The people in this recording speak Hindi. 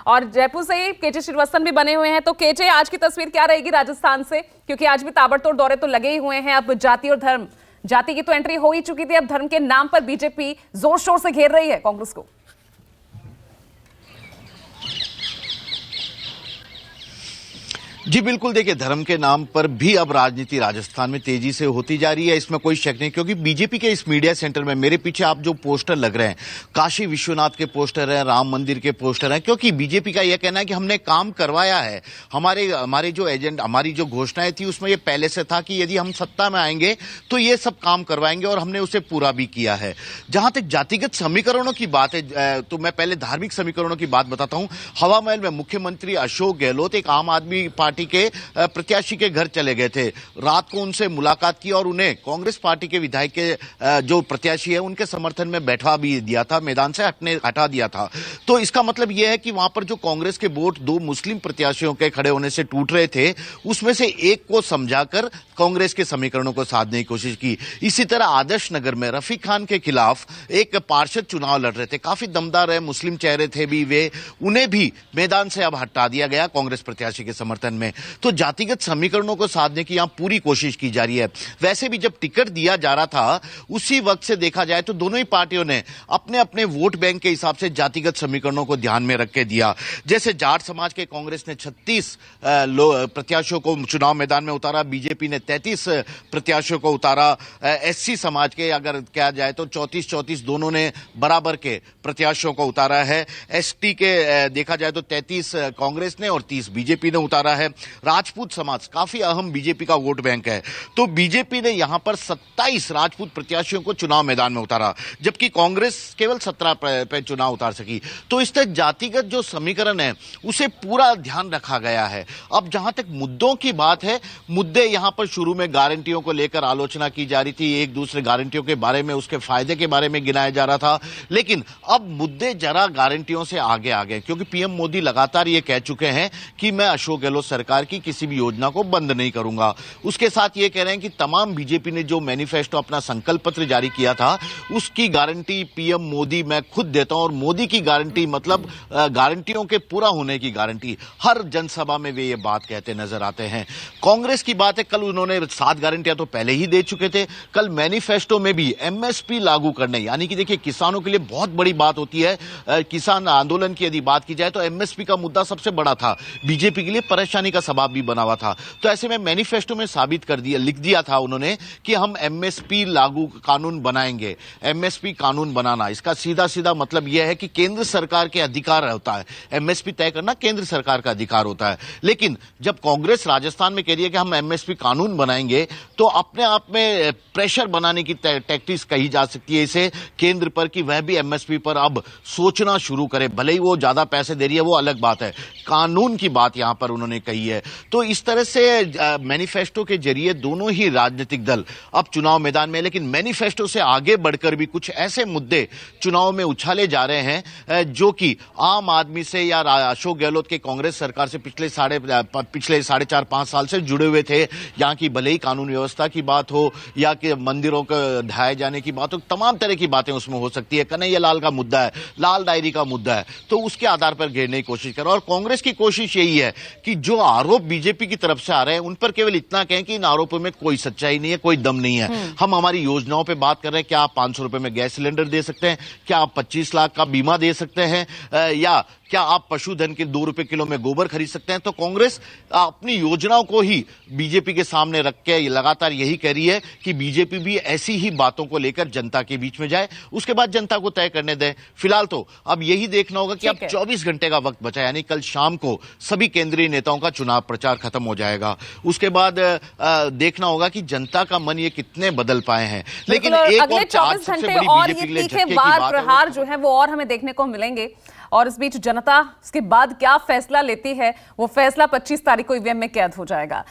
और जयपुर से ही केजे श्रीवास्तव भी बने हुए हैं। तो केजे, आज की तस्वीर क्या रहेगी राजस्थान से, क्योंकि आज भी ताबड़तोड़ दौरे तो लगे ही हुए हैं। अब जाति और धर्म, जाति की तो एंट्री हो ही चुकी थी, अब धर्म के नाम पर बीजेपी जोर शोर से घेर रही है कांग्रेस को। जी बिल्कुल, देखिए धर्म के नाम पर भी अब राजनीति राजस्थान में तेजी से होती जा रही है, इसमें कोई शक नहीं। क्योंकि बीजेपी के इस मीडिया सेंटर में मेरे पीछे आप जो पोस्टर लग रहे हैं, काशी विश्वनाथ के पोस्टर हैं, राम मंदिर के पोस्टर हैं, क्योंकि बीजेपी का यह कहना है कि हमने काम करवाया है। हमारी जो एजेंडा, हमारी जो घोषणाएं थी उसमें यह पहले से था कि यदि हम सत्ता में आएंगे तो ये सब काम करवाएंगे, और हमने उसे पूरा भी किया है। जहां तक जातिगत समीकरणों की बात है, तो मैं पहले धार्मिक समीकरणों की बात बताता हूं। हवा महल में मुख्यमंत्री अशोक गहलोत एक आम आदमी पार्टी के प्रत्याशी के घर चले गए थे। रात को उनसे मुलाकात की और उन्हें कांग्रेस पार्टी के विधायक के जो प्रत्याशी है उनके समर्थन में बैठा भी दिया था, मैदान से हटा दिया था। तो इसका मतलब यह है कि वहां पर जो कांग्रेस के वोट दो मुस्लिम प्रत्याशियों के खड़े होने से टूट रहे थे, उसमें से एक को समझाकर कांग्रेस के समीकरणों को साधने की कोशिश की। इसी तरह आदर्श नगर में रफीक खान के खिलाफ एक पार्षद चुनाव लड़ रहे थे, काफी दमदार है, मुस्लिम चेहरे थे भी वे, उन्हें भी मैदान से अब हटा दिया गया कांग्रेस प्रत्याशी के समर्थन में। तो जातिगत समीकरणों को साधने की यहां पूरी कोशिश की जा रही है। वैसे भी जब टिकट दिया जा रहा था, उसी वक्त से देखा जाए तो दोनों ही पार्टियों ने अपने अपने वोट बैंक के हिसाब से जातिगत समीकरणों को ध्यान में रख के दिया। जैसे जाट समाज के कांग्रेस ने 36 प्रत्याशियों को चुनाव मैदान में उतारा, बीजेपी ने 33 प्रत्याशियों को उतारा। एससी समाज के अगर कहा जाए तो 34-34 दोनों ने बराबर के प्रत्याशियों को उतारा है। एसटी के देखा जाए तो 33 कांग्रेस ने और 30 बीजेपी ने उतारा है। राजपूत समाज काफी अहम बीजेपी का वोट बैंक है, तो बीजेपी ने यहां पर 27 राजपूत प्रत्याशियों को चुनाव मैदान में उतारा, जबकि कांग्रेस केवल 17 पे चुनाव उतार सकी। तो इस तरह जातिगत जो समीकरण है उसे पूरा ध्यान रखा गया है। अब जहां तक मुद्दों की बात है, मुद्दे यहां पर शुरू में गारंटियों को लेकर आलोचना की जा रही थी, एक दूसरे गारंटियों के बारे में, उसके फायदे के बारे में गिनाया जा रहा था। लेकिन अब मुद्दे जरा गारंटियों से आगे आ गए, क्योंकि पीएम मोदी लगातार ये कह चुके हैं कि मैं अशोक गहलोत सरकार की किसी भी योजना को बंद नहीं करूंगा। उसके साथ ये कह रहे हैं कि तमाम बीजेपी ने जो मैनिफेस्टो अपना संकल्प पत्र जारी किया था, उसकी गारंटी पीएम मोदी मैं खुद देता हूं, और मोदी की गारंटी मतलब गारंटियों के पूरा होने की गारंटी। हर जनसभा में वे ये बात कहते नजर आते हैं। कांग्रेस की बात है, कल उन्होंने 7 गारंटियां तो पहले ही दे चुके थे। कल मैनिफेस्टो में भी एमएसपी लागू करने, यानी कि देखिए किसानों के लिए बहुत बड़ी बात होती है। किसान आंदोलन की यदि बात की जाए तो एमएसपी का मुद्दा सबसे बड़ा था, बीजेपी के लिए परेशानी का सबब भी बना हुआ था। तो ऐसे में मैनिफेस्टो में साबित कर दिया, लिख दिया था उन्होंने कि हम एमएसपी लागू कानून बनाएंगे। एमएसपी कानून बनाना, इसका सीधा सीधा मतलब यह है कि केंद्र सरकार के अधिकार होता है, एमएसपी तय करना केंद्र सरकार का अधिकार होता है। लेकिन जब कांग्रेस राजस्थान में कह रही है कि हम एमएसपी कानून बनाएंगे, तो अपने आप में प्रेशर बनाने की टैक्टिक्स कही जा सकती है इसे केंद्र पर, कि वह भी एमएसपी पर अब सोचना शुरू करे। भले ही वो ज्यादा पैसे दे रही है, वो अलग बात है, कानून की बात यहां पर उन्होंने कही है। तो इस तरह से मैनिफेस्टो के जरिए दोनों ही राजनीतिक दल अब चुनाव मैदान में, लेकिन मैनिफेस्टो से आगे बढ़कर भी कुछ ऐसे मुद्दे चुनाव में उछाले जा रहे हैं जो कि आम आदमी से या अशोक गहलोत के कांग्रेस सरकार से पिछले 4.5 साल से जुड़े हुए थे। यहां की भले ही कानून व्यवस्था की बात हो या कि मंदिरों को ढाए जाने की बात हो, तमाम तरह की बातें उसमें हो सकती है। कन्हैया लाल का मुद्दा है, लाल डायरी का मुद्दा है, तो उसके आधार पर घेरने की कोशिश करें। और कांग्रेस की कोशिश यही है कि जो आरोप बीजेपी की तरफ से आ रहे हैं उन पर केवल इतना कहें कि इन आरोपों में कोई सच्चाई नहीं है, कोई दम नहीं है। हम हमारी योजनाओं पे बात कर रहे हैं, क्या आप 500 रुपए में गैस सिलेंडर दे सकते हैं, क्या आप 25 लाख का बीमा दे सकते हैं, या क्या आप पशुधन के 2 रुपए किलो में गोबर खरीद सकते हैं। तो कांग्रेस अपनी योजनाओं को ही बीजेपी के सामने रख के लगातार यही कह रही है कि बीजेपी भी ऐसी ही बातों को लेकर जनता के बीच में जाए, उसके बाद जनता को तय करने दें। फिलहाल तो अब यही देखना होगा कि अब 24 घंटे का वक्त बचा, यानी कल शाम को सभी केंद्रीय नेताओं का चुनाव प्रचार खत्म हो जाएगा। उसके बाद देखना होगा कि जनता का मन ये कितने बदल पाए हैं। लेकिन एक अगले 24 घंटे और ये तीखे वार प्रहार जो है वो और हमें देखने को मिलेंगे, और इस बीच जनता इसके बाद क्या फैसला लेती है, वो फैसला 25 तारीख को ईवीएम में कैद हो जाएगा।